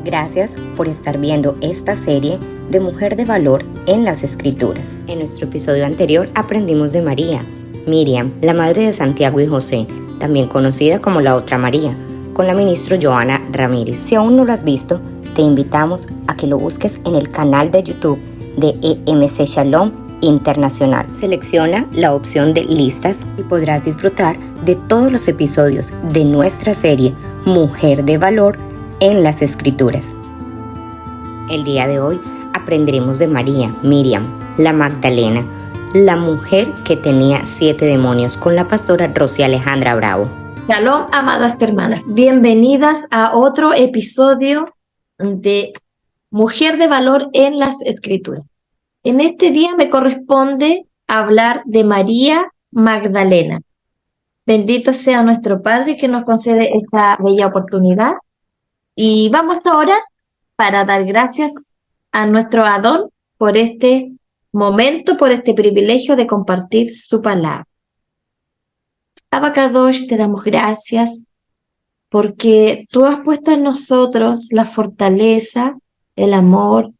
Gracias por estar viendo esta serie de Mujer de Valor en las Escrituras. En nuestro episodio anterior aprendimos de María, Miriam, la madre de Santiago y José, también conocida como la otra María, con la ministra Joana Ramírez. Si aún no lo has visto, te invitamos a que lo busques en el canal de YouTube de EMC Shalom Internacional. Selecciona la opción de listas y podrás disfrutar de todos los episodios de nuestra serie Mujer de Valor en las Escrituras. El día de hoy aprenderemos de María, Miriam, la Magdalena, la mujer que tenía 7 demonios, con la pastora Rosy Alejandra Bravo. Shalom, amadas hermanas. Bienvenidas a otro episodio de Mujer de Valor en las Escrituras. En este día me corresponde hablar de María Magdalena. Bendito sea nuestro Padre que nos concede esta bella oportunidad. Y vamos a orar para dar gracias a nuestro Adón por este momento, por este privilegio de compartir su palabra. Abacadosh, te damos gracias porque tú has puesto en nosotros la fortaleza, el amor.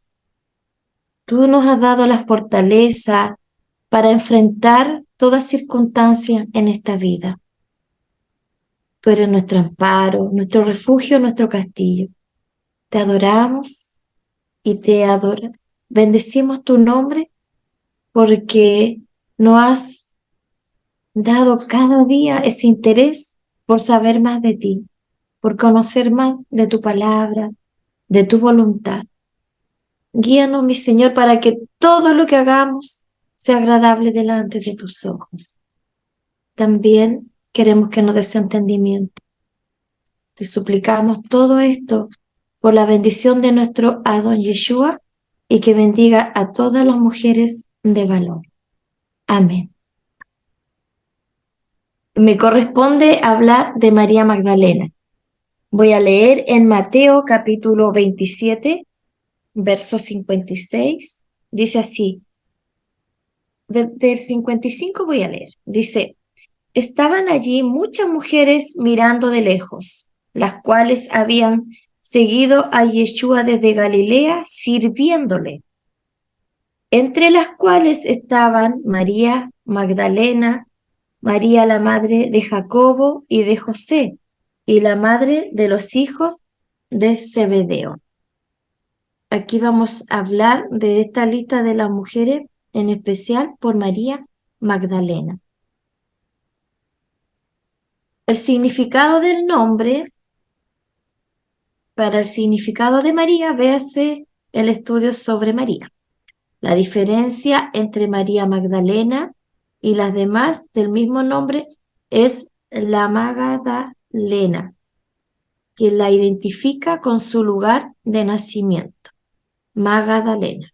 Tú nos has dado la fortaleza para enfrentar toda circunstancia en esta vida. Tú eres nuestro amparo, nuestro refugio, nuestro castillo. Te adoramos y bendecimos tu nombre porque nos has dado cada día ese interés por saber más de ti, por conocer más de tu palabra, de tu voluntad. Guíanos, mi Señor, para que todo lo que hagamos sea agradable delante de tus ojos. También queremos que nos des entendimiento. Te suplicamos todo esto por la bendición de nuestro Adón Yeshua y que bendiga a todas las mujeres de valor. Amén. Me corresponde hablar de María Magdalena. Voy a leer en Mateo capítulo 27, verso 56. Dice así. Del 55 voy a leer. Dice: estaban allí muchas mujeres mirando de lejos, las cuales habían seguido a Yeshua desde Galilea, sirviéndole, entre las cuales estaban María Magdalena, María la madre de Jacobo y de José, y la madre de los hijos de Zebedeo. Aquí vamos a hablar de esta lista de las mujeres, en especial por María Magdalena. El significado del nombre, para el significado de María, véase el estudio sobre María. La diferencia entre María Magdalena y las demás del mismo nombre es la Magdalena, que la identifica con su lugar de nacimiento. Magdalena.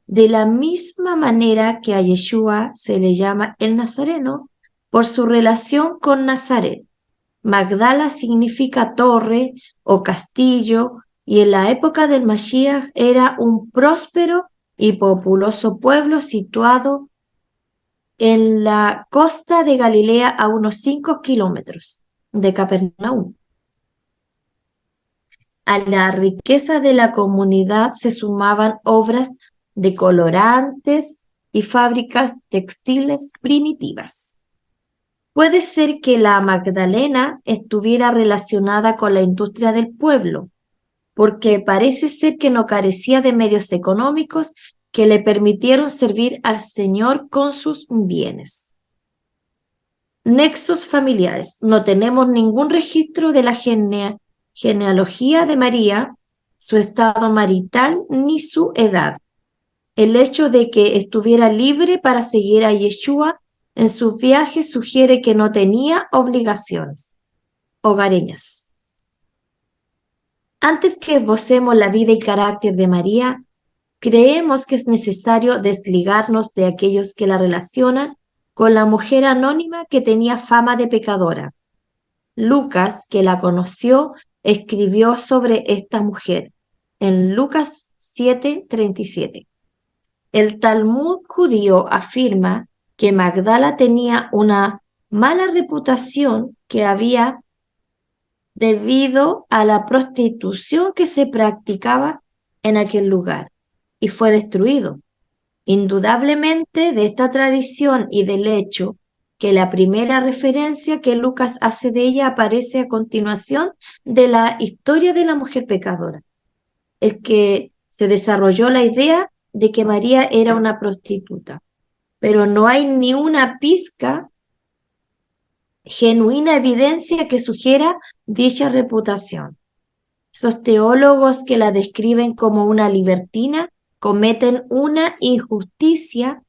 De la misma manera que a Yeshua se le llama el Nazareno por su relación con Nazaret. Magdala significa torre o castillo, y en la época del Mashiach era un próspero y populoso pueblo situado en la costa de Galilea a unos 5 kilómetros de Capernaum. A la riqueza de la comunidad se sumaban obras de colorantes y fábricas textiles primitivas. Puede ser que la Magdalena estuviera relacionada con la industria del pueblo, porque parece ser que no carecía de medios económicos que le permitieron servir al Señor con sus bienes. Nexos familiares. No tenemos ningún registro de la genealogía de María, su estado marital ni su edad. El hecho de que estuviera libre para seguir a Yeshua en su viaje sugiere que no tenía obligaciones hogareñas. Antes que esbocemos la vida y carácter de María, creemos que es necesario desligarnos de aquellos que la relacionan con la mujer anónima que tenía fama de pecadora. Lucas, que la conoció, escribió sobre esta mujer en Lucas 7:37. El Talmud judío afirma que Magdala tenía una mala reputación que había debido a la prostitución que se practicaba en aquel lugar y fue destruido. Indudablemente de esta tradición y del hecho que la primera referencia que Lucas hace de ella aparece a continuación de la historia de la mujer pecadora, es que se desarrolló la idea de que María era una prostituta, pero no hay ni una pizca genuina evidencia que sugiera dicha reputación. Esos teólogos que la describen como una libertina cometen una injusticia,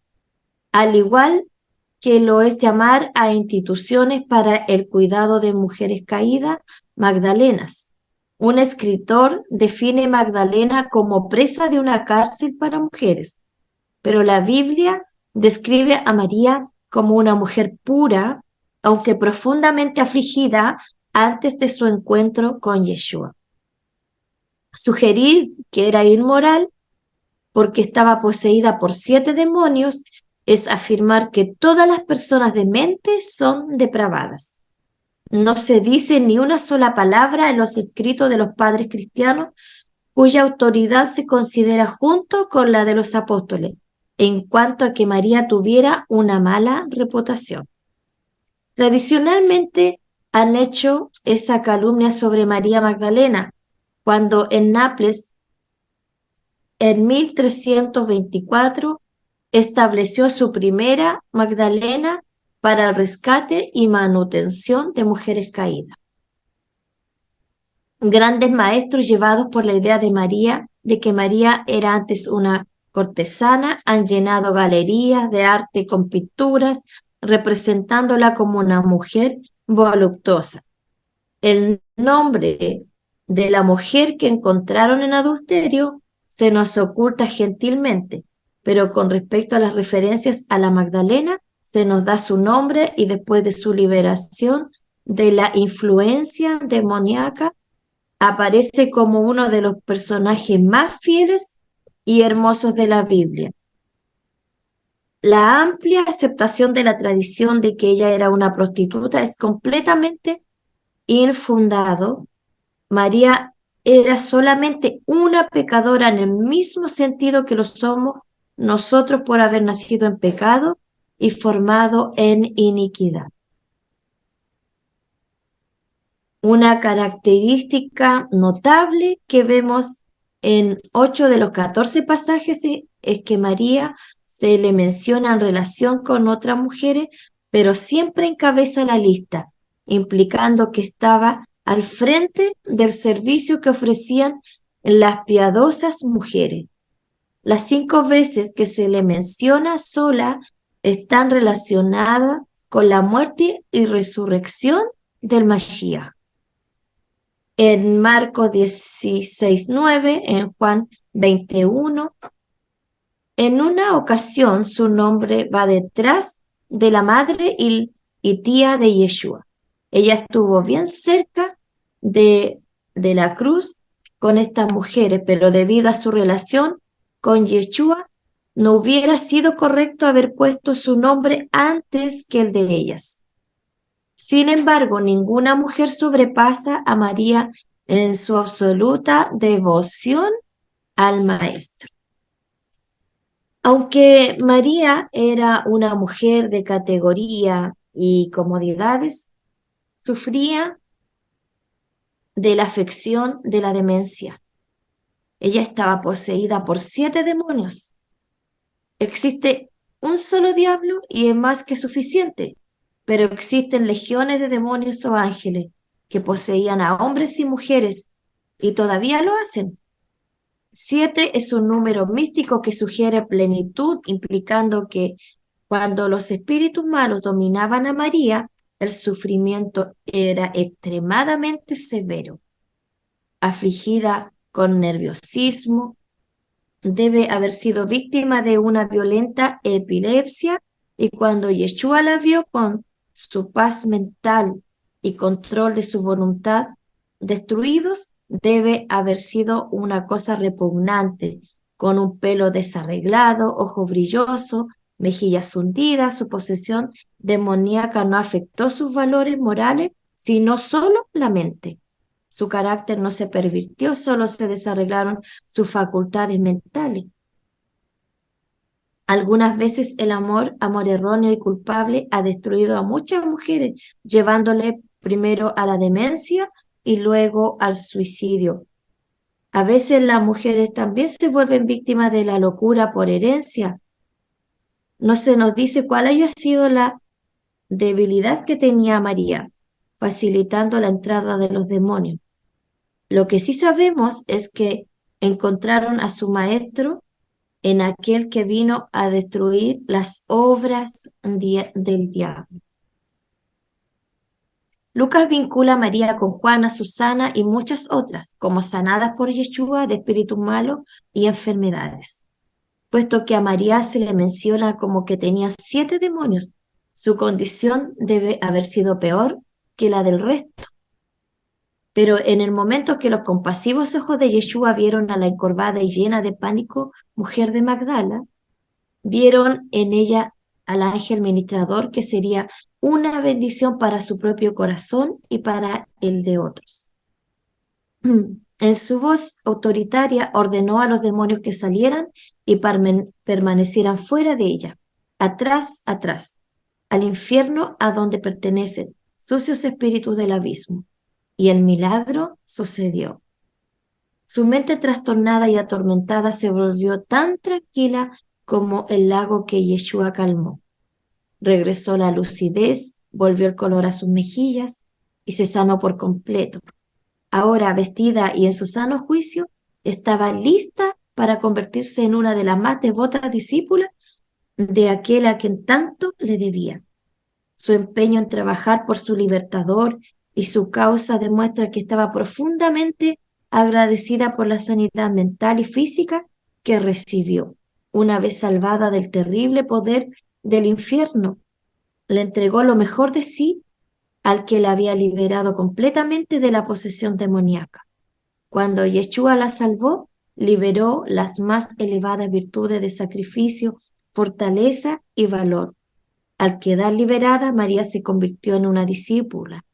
al igual que lo es llamar a instituciones para el cuidado de mujeres caídas, Magdalenas. Un escritor define Magdalena como presa de una cárcel para mujeres, pero la Biblia describe a María como una mujer pura, aunque profundamente afligida antes de su encuentro con Yeshua. Sugerir que era inmoral porque estaba poseída por 7 demonios es afirmar que todas las personas de mente son depravadas. No se dice ni una sola palabra en los escritos de los padres cristianos cuya autoridad se considera junto con la de los apóstoles en cuanto a que María tuviera una mala reputación. Tradicionalmente han hecho esa calumnia sobre María Magdalena, cuando en Nápoles, en 1324, estableció su primera Magdalena para el rescate y manutención de mujeres caídas. Grandes maestros llevados por la idea de que María era antes una cortesana, han llenado galerías de arte con pinturas, representándola como una mujer voluptuosa. El nombre de la mujer que encontraron en adulterio se nos oculta gentilmente, pero con respecto a las referencias a la Magdalena, se nos da su nombre y después de su liberación de la influencia demoníaca, aparece como uno de los personajes más fieles y hermosos de la Biblia. La amplia aceptación de la tradición de que ella era una prostituta es completamente infundado. María era solamente una pecadora en el mismo sentido que lo somos nosotros por haber nacido en pecado y formado en iniquidad. Una característica notable que vemos en 8 de los 14 pasajes es que María se le menciona en relación con otras mujeres, pero siempre encabeza la lista, implicando que estaba al frente del servicio que ofrecían las piadosas mujeres. Las 5 veces que se le menciona sola están relacionadas con la muerte y resurrección del Mashiach. En Marcos 16:9, en Juan 21, en una ocasión su nombre va detrás de la madre y tía de Yeshua. Ella estuvo bien cerca de la cruz con estas mujeres, pero debido a su relación con Yeshua, no hubiera sido correcto haber puesto su nombre antes que el de ellas. Sin embargo, ninguna mujer sobrepasa a María en su absoluta devoción al Maestro. Aunque María era una mujer de categoría y comodidades, sufría de la afección de la demencia. Ella estaba poseída por 7 demonios. Existe un solo diablo y es más que suficiente, pero existen legiones de demonios o ángeles que poseían a hombres y mujeres y todavía lo hacen. 7 es un número místico que sugiere plenitud, implicando que cuando los espíritus malos dominaban a María, el sufrimiento era extremadamente severo. Afligida con nerviosismo, debe haber sido víctima de una violenta epilepsia, y cuando Yeshua la vio con su paz mental y control de su voluntad destruidos, debe haber sido una cosa repugnante, con un pelo desarreglado, ojo brilloso, mejillas hundidas. Su posesión demoníaca no afectó sus valores morales, sino solo la mente. Su carácter no se pervirtió, solo se desarreglaron sus facultades mentales. Algunas veces el amor erróneo y culpable, ha destruido a muchas mujeres, llevándole primero a la demencia y luego al suicidio. A veces las mujeres también se vuelven víctimas de la locura por herencia. No se nos dice cuál haya sido la debilidad que tenía María, facilitando la entrada de los demonios. Lo que sí sabemos es que encontraron a su maestro en aquel que vino a destruir las obras del diablo. Lucas vincula a María con Juana, Susana y muchas otras, como sanadas por Yeshua de espíritus malos y enfermedades. Puesto que a María se le menciona como que tenía 7 demonios, su condición debe haber sido peor que la del resto. Pero en el momento que los compasivos ojos de Yeshua vieron a la encorvada y llena de pánico mujer de Magdala, vieron en ella al ángel ministrador que sería una bendición para su propio corazón y para el de otros. En su voz autoritaria ordenó a los demonios que salieran y permanecieran fuera de ella, atrás, atrás, al infierno a donde pertenecen sucios espíritus del abismo. Y el milagro sucedió. Su mente trastornada y atormentada se volvió tan tranquila como el lago que Yeshua calmó. Regresó la lucidez, volvió el color a sus mejillas y se sanó por completo. Ahora, vestida y en su sano juicio, estaba lista para convertirse en una de las más devotas discípulas de aquel a quien tanto le debía. Su empeño en trabajar por su libertador y su causa demuestra que estaba profundamente agradecida por la sanidad mental y física que recibió. Una vez salvada del terrible poder del infierno, le entregó lo mejor de sí al que la había liberado completamente de la posesión demoníaca. Cuando Yeshua la salvó, liberó las más elevadas virtudes de sacrificio, fortaleza y valor. Al quedar liberada, María se convirtió en una discípula,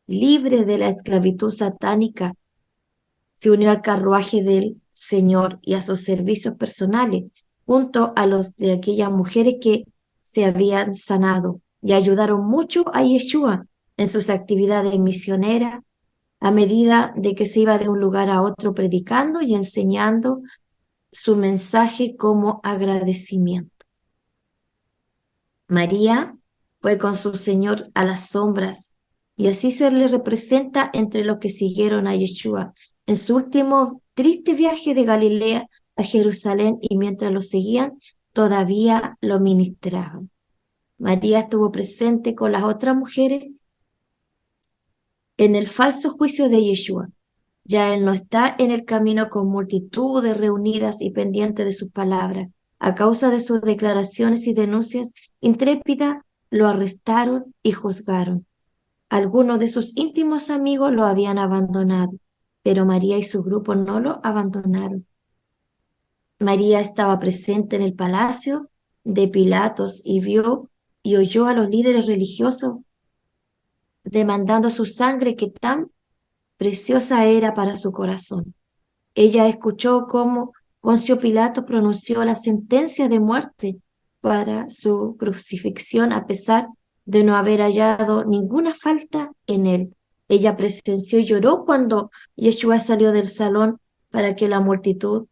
libre de la esclavitud satánica. Se unió al carruaje del Señor y a sus servicios personales, junto a los de aquellas mujeres que se habían sanado y ayudaron mucho a Yeshua en sus actividades misioneras a medida de que se iba de un lugar a otro predicando y enseñando su mensaje como agradecimiento. María fue con su Señor a las sombras y así se le representa entre los que siguieron a Yeshua en su último triste viaje de Galilea a Jerusalén, y mientras lo seguían todavía lo ministraban. María estuvo presente con las otras mujeres en el falso juicio de Yeshua. Ya él no está en el camino con multitudes reunidas y pendientes de sus palabras. A causa de sus declaraciones y denuncias intrépidas, lo arrestaron y juzgaron. Algunos de sus íntimos amigos lo habían abandonado, pero María y su grupo no lo abandonaron. María estaba presente en el palacio de Pilatos y vio y oyó a los líderes religiosos demandando su sangre que tan preciosa era para su corazón. Ella escuchó cómo Poncio Pilato pronunció la sentencia de muerte para su crucifixión a pesar de no haber hallado ninguna falta en él. Ella presenció y lloró cuando Yeshua salió del salón para que la multitud,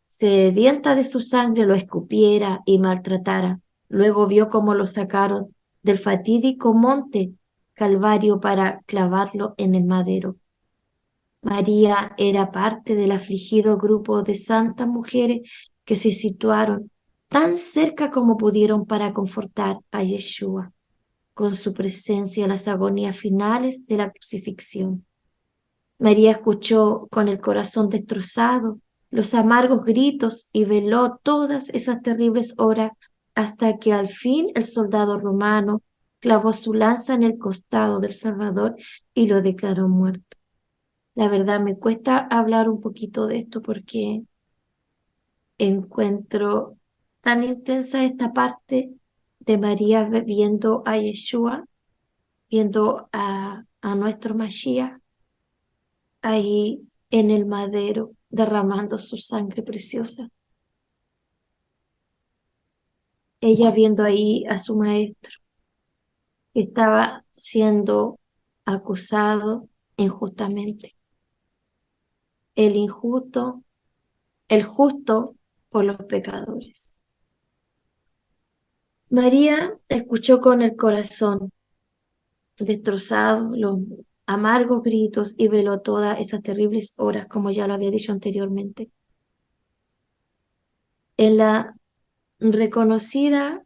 sedienta de su sangre, lo escupiera y maltratara. Luego vio cómo lo sacaron del fatídico monte Calvario para clavarlo en el madero. María era parte del afligido grupo de santas mujeres que se situaron tan cerca como pudieron para confortar a Yeshua con su presencia en las agonías finales de la crucifixión. María escuchó con el corazón destrozado los amargos gritos y veló todas esas terribles horas hasta que al fin el soldado romano clavó su lanza en el costado del Salvador y lo declaró muerto. La verdad me cuesta hablar un poquito de esto porque encuentro tan intensa esta parte de María viendo a Yeshua, viendo a nuestro Mashiach, ahí en el madero, derramando su sangre preciosa. Ella viendo ahí a su maestro, que estaba siendo acusado injustamente. El injusto, el justo por los pecadores. María escuchó con el corazón destrozado los amargos gritos y veló todas esas terribles horas, como ya lo había dicho anteriormente. En la reconocida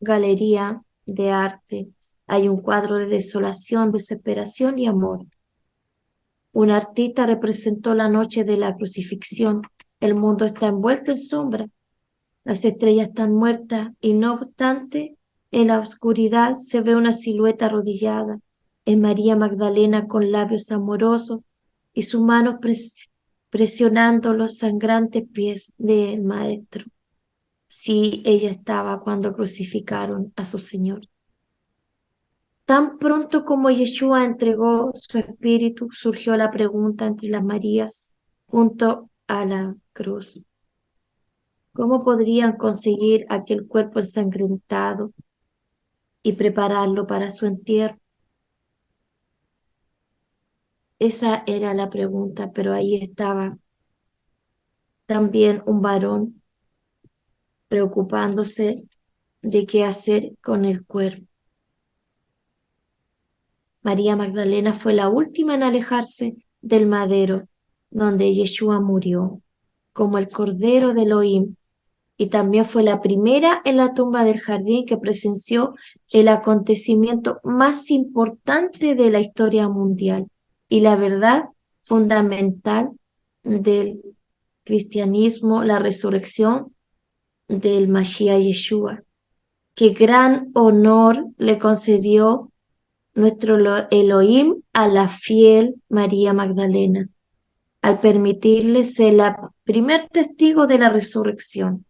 galería de arte hay un cuadro de desolación, desesperación y amor. Un artista representó la noche de la crucifixión. El mundo está envuelto en sombra. Las estrellas están muertas y no obstante, en la oscuridad se ve una silueta arrodillada. Es María Magdalena con labios amorosos y sus manos presionando los sangrantes pies del Maestro. Sí, ella estaba cuando crucificaron a su Señor. Tan pronto como Yeshua entregó su espíritu, surgió la pregunta entre las Marías junto a la cruz. ¿Cómo podrían conseguir aquel cuerpo ensangrentado y prepararlo para su entierro? Esa era la pregunta, pero ahí estaba también un varón preocupándose de qué hacer con el cuerpo. María Magdalena fue la última en alejarse del madero donde Yeshua murió, como el Cordero de Elohim, y también fue la primera en la tumba del jardín que presenció el acontecimiento más importante de la historia mundial y la verdad fundamental del cristianismo, la resurrección del Mashiach Yeshua. Qué gran honor le concedió nuestro Elohim a la fiel María Magdalena, al permitirle ser la primer testigo de la resurrección.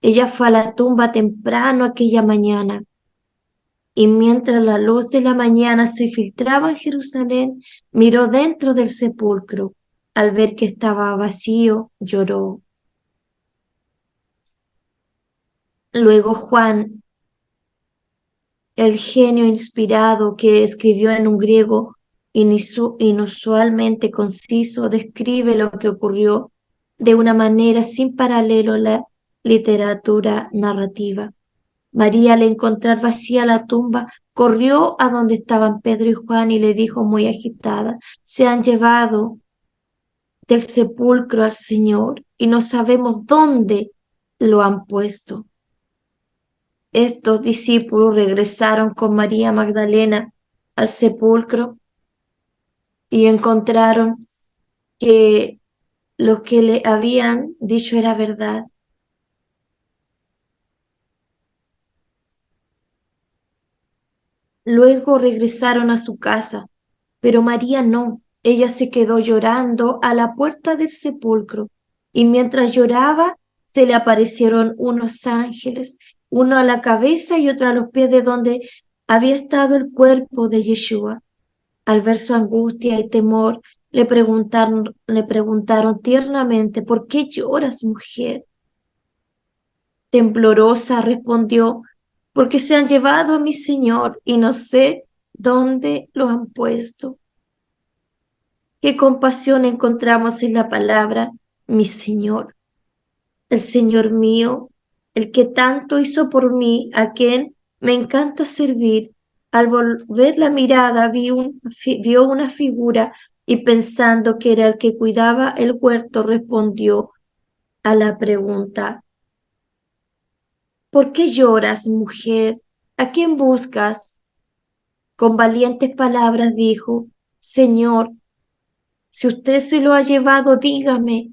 Ella fue a la tumba temprano aquella mañana, y mientras la luz de la mañana se filtraba en Jerusalén, miró dentro del sepulcro. Al ver que estaba vacío, lloró. Luego Juan, el genio inspirado que escribió en un griego inusualmente conciso, describe lo que ocurrió de una manera sin paralelo en la literatura narrativa. María, al encontrar vacía la tumba, corrió a donde estaban Pedro y Juan y le dijo muy agitada: se han llevado del sepulcro al Señor y no sabemos dónde lo han puesto. Estos discípulos regresaron con María Magdalena al sepulcro y encontraron que lo que le habían dicho era verdad. Luego regresaron a su casa, pero María no. Ella se quedó llorando a la puerta del sepulcro, y mientras lloraba se le aparecieron unos ángeles, uno a la cabeza y otro a los pies de donde había estado el cuerpo de Yeshua. Al ver su angustia y temor, le preguntaron tiernamente: ¿por qué lloras, mujer? Temblorosa respondió: porque se han llevado a mi Señor y no sé dónde lo han puesto. Qué compasión encontramos en la palabra mi Señor, el Señor mío, el que tanto hizo por mí, a quien me encanta servir. Al volver la mirada vio una figura y pensando que era el que cuidaba el huerto, respondió a la pregunta: ¿por qué lloras, mujer? ¿A quién buscas? Con valientes palabras dijo: Señor, si usted se lo ha llevado, dígame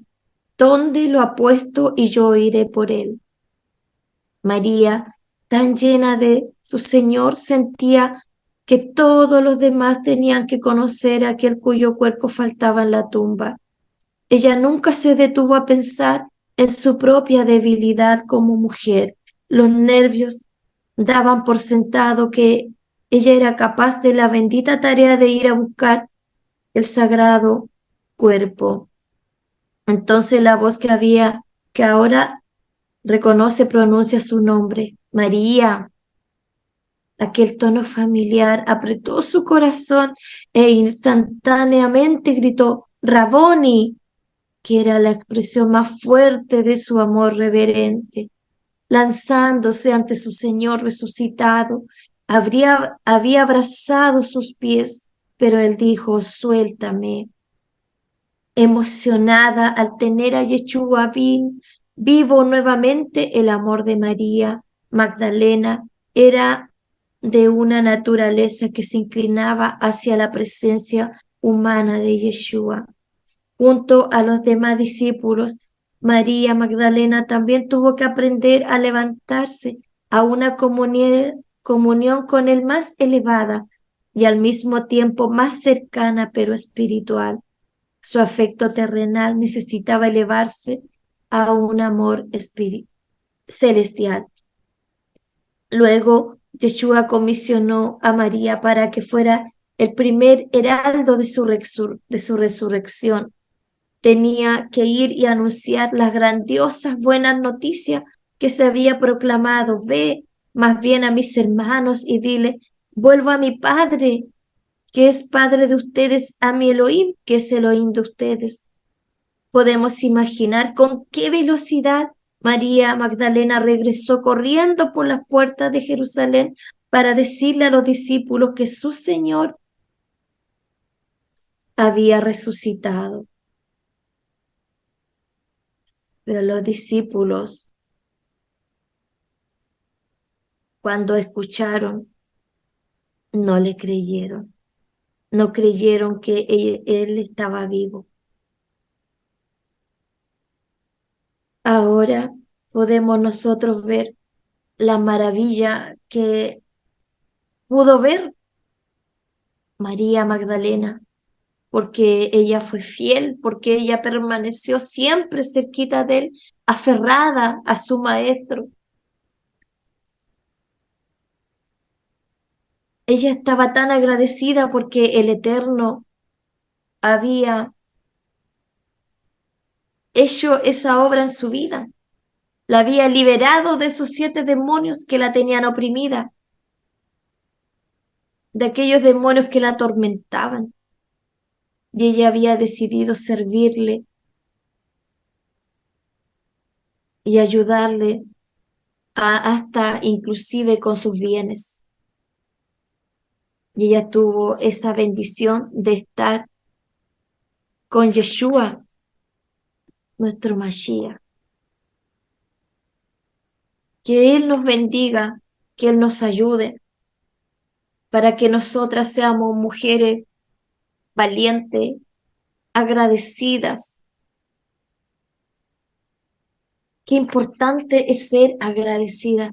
dónde lo ha puesto y yo iré por él. María, tan llena de su Señor, sentía que todos los demás tenían que conocer a aquel cuyo cuerpo faltaba en la tumba. Ella nunca se detuvo a pensar en su propia debilidad como mujer. Los nervios daban por sentado que ella era capaz de la bendita tarea de ir a buscar el sagrado cuerpo. Entonces la voz que ahora reconoce, pronuncia su nombre, María. Aquel tono familiar apretó su corazón e instantáneamente gritó, Raboni, que era la expresión más fuerte de su amor reverente. Lanzándose ante su Señor resucitado, había abrazado sus pies, pero él dijo, suéltame. Emocionada al tener a Yeshua vivo nuevamente, el amor de María Magdalena era de una naturaleza que se inclinaba hacia la presencia humana de Yeshua. Junto a los demás discípulos, María Magdalena también tuvo que aprender a levantarse a una comunión con el más elevada y al mismo tiempo más cercana pero espiritual. Su afecto terrenal necesitaba elevarse a un amor celestial. Luego, Yeshua comisionó a María para que fuera el primer heraldo de su resurrección. Tenía que ir y anunciar las grandiosas buenas noticias que se había proclamado. Ve más bien a mis hermanos y dile, vuelvo a mi Padre, que es Padre de ustedes, a mi Elohim, que es Elohim de ustedes. Podemos imaginar con qué velocidad María Magdalena regresó corriendo por las puertas de Jerusalén para decirle a los discípulos que su Señor había resucitado. Pero los discípulos, cuando escucharon, no le creyeron. No creyeron que él estaba vivo. Ahora podemos nosotros ver la maravilla que pudo ver María Magdalena, porque ella fue fiel, porque ella permaneció siempre cerquita de él, aferrada a su maestro. Ella estaba tan agradecida porque el Eterno había hecho esa obra en su vida. La había liberado de esos 7 demonios que la tenían oprimida, de aquellos demonios que la atormentaban. Y ella había decidido servirle y ayudarle hasta inclusive con sus bienes. Y ella tuvo esa bendición de estar con Yeshua, nuestro Mashiach. Que Él nos bendiga, que Él nos ayude para que nosotras seamos mujeres valientes, agradecidas. Qué importante es ser agradecida.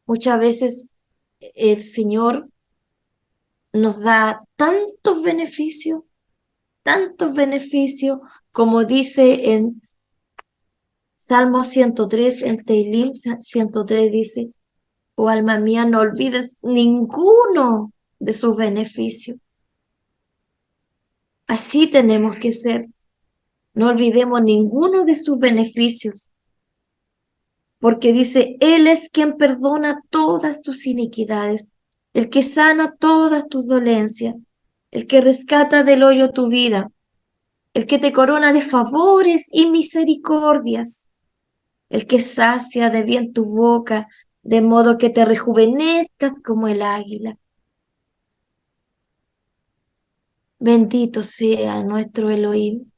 Muchas veces el Señor nos da tantos beneficios, como dice en Salmo 103, en Teilim 103 dice, oh alma mía, no olvides ninguno de sus beneficios. Así tenemos que ser. No olvidemos ninguno de sus beneficios, porque dice, Él es quien perdona todas tus iniquidades, el que sana todas tus dolencias, el que rescata del hoyo tu vida, el que te corona de favores y misericordias, el que sacia de bien tu boca, de modo que te rejuvenezcas como el águila. Bendito sea nuestro Elohim.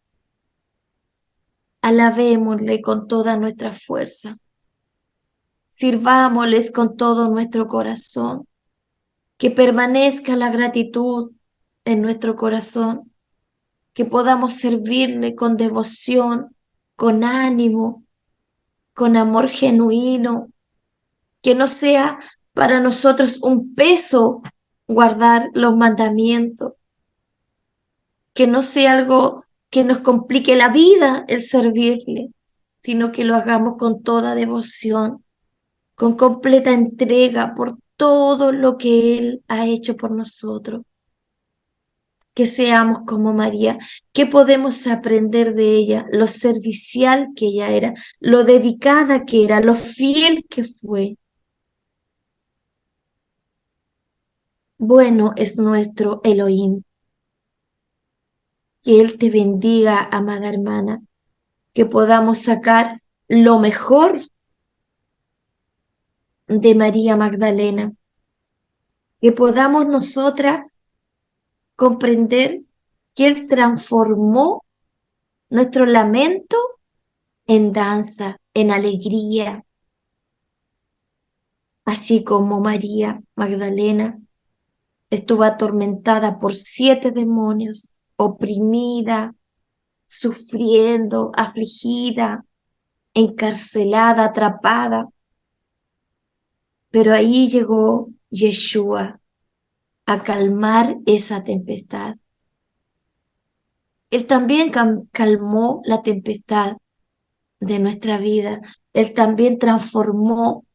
Alabémosle con toda nuestra fuerza. Sirvámosles con todo nuestro corazón. Que permanezca la gratitud en nuestro corazón. Que podamos servirle con devoción, con ánimo, con amor genuino. Que no sea para nosotros un peso guardar los mandamientos. Que no sea algo que nos complique la vida el servirle, sino que lo hagamos con toda devoción, con completa entrega por todo lo que Él ha hecho por nosotros. que seamos como María, que podemos aprender de ella, lo servicial que ella era, lo dedicada que era, lo fiel que fue. Bueno es nuestro Elohim. Que Él te bendiga, amada hermana, que podamos sacar lo mejor de María Magdalena, que podamos nosotras comprender que Él transformó nuestro lamento en danza, en alegría, así como María Magdalena estuvo atormentada por 7 demonios, oprimida, sufriendo, afligida, encarcelada, atrapada. Pero ahí llegó Yeshua a calmar esa tempestad. Él también calmó la tempestad de nuestra vida. Él también transformó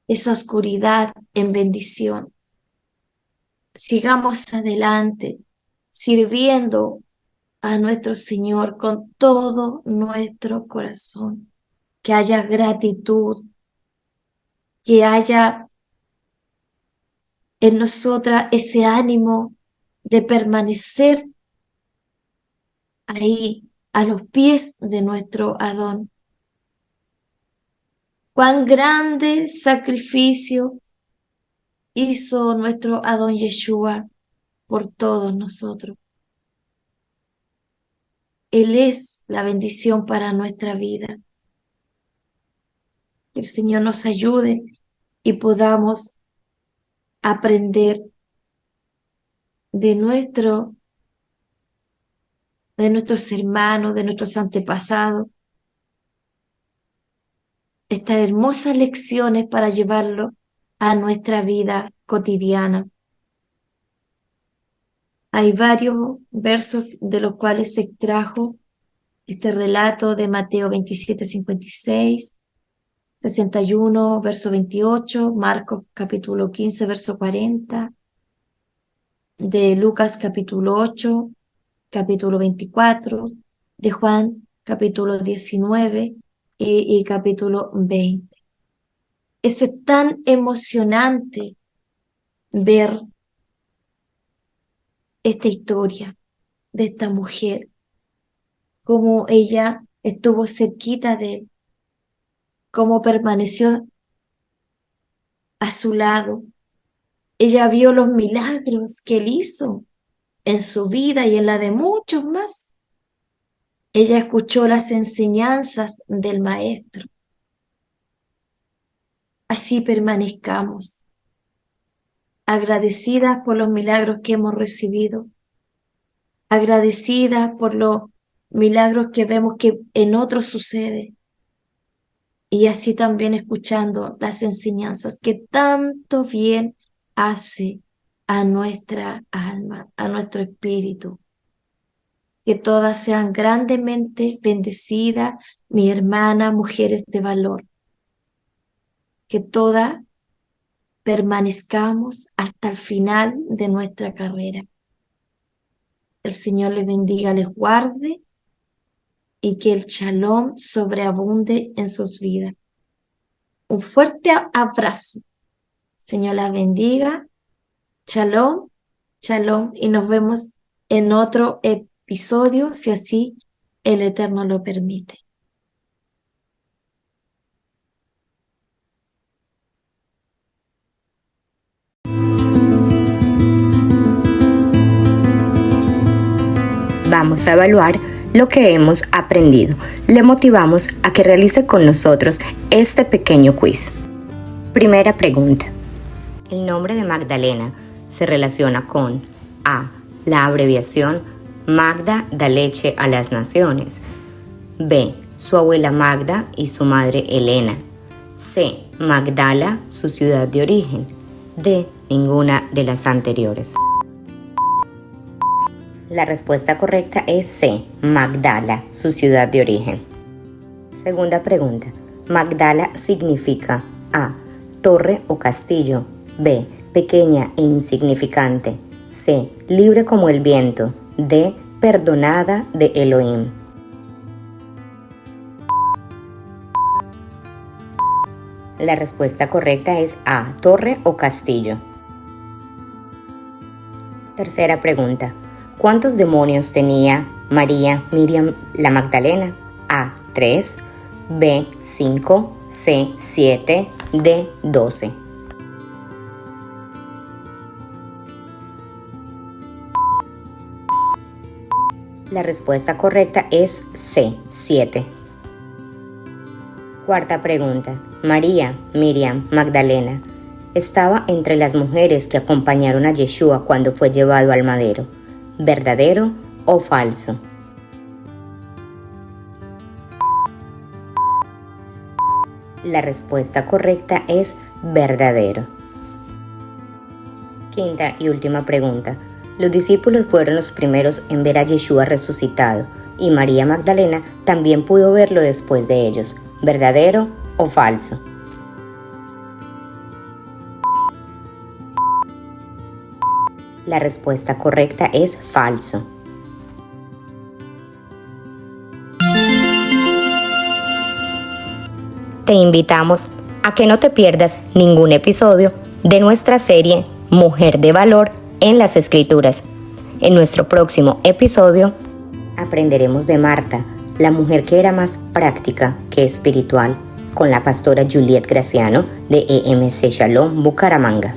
esa oscuridad en bendición. Sigamos adelante, sirviendo a nuestro Señor con todo nuestro corazón. Que haya gratitud, que haya en nosotras ese ánimo de permanecer ahí a los pies de nuestro Adón. Cuán grande sacrificio hizo nuestro Adón Yeshua por todos nosotros. Él es la bendición para nuestra vida. Que el Señor nos ayude y podamos aprender de nuestros hermanos, de nuestros antepasados, estas hermosas lecciones para llevarlo a nuestra vida cotidiana. Hay varios versos de los cuales se extrajo este relato de Mateo 27, 56, 61, verso 28, Marcos capítulo 15, verso 40, de Lucas capítulo 8, capítulo 24, de Juan capítulo 19 y capítulo 20. Es tan emocionante ver esta historia de esta mujer, cómo ella estuvo cerquita de él, cómo permaneció a su lado. Ella vio los milagros que él hizo en su vida y en la de muchos más. Ella escuchó las enseñanzas del Maestro. Así permanezcamos, agradecidas por los milagros que hemos recibido, agradecidas por los milagros que vemos que en otros sucede, y así también escuchando las enseñanzas que tanto bien hace a nuestra alma, a nuestro espíritu. Que todas sean grandemente bendecidas, mi hermana, mujeres de valor. Que todas permanezcamos hasta el final de nuestra carrera. El Señor les bendiga, les guarde y que el shalom sobreabunde en sus vidas. Un fuerte abrazo. Señor las bendiga. Shalom, shalom, y nos vemos en otro episodio, si así el Eterno lo permite. Vamos a evaluar lo que hemos aprendido. Le motivamos a que realice con nosotros este pequeño quiz. Primera pregunta. El nombre de Magdalena se relaciona con A. La abreviación Magda da leche a las naciones. B. Su abuela Magda y su madre Elena. C. Magdala, su ciudad de origen. D. Ninguna de las anteriores. La respuesta correcta es C. Magdala, su ciudad de origen. Segunda pregunta. Magdala significa A. Torre o castillo. B. Pequeña e insignificante. C. Libre como el viento. D. Perdonada de Elohim. La respuesta correcta es A. Torre o castillo. Tercera pregunta. ¿Cuántos demonios tenía María Miriam la Magdalena? A. 3, B. 5, C. 7, D. 12. La respuesta correcta es C. 7. Cuarta pregunta. María Miriam Magdalena estaba entre las mujeres que acompañaron a Yeshua cuando fue llevado al madero. ¿Verdadero o falso? La respuesta correcta es verdadero. Quinta y última pregunta. Los discípulos fueron los primeros en ver a Yeshua resucitado, y María Magdalena también pudo verlo después de ellos. ¿Verdadero o falso? La respuesta correcta es falso. Te invitamos a que no te pierdas ningún episodio de nuestra serie Mujer de Valor en las Escrituras. En nuestro próximo episodio aprenderemos de Marta, la mujer que era más práctica que espiritual, con la pastora Juliet Graciano de EMC Shalom, Bucaramanga.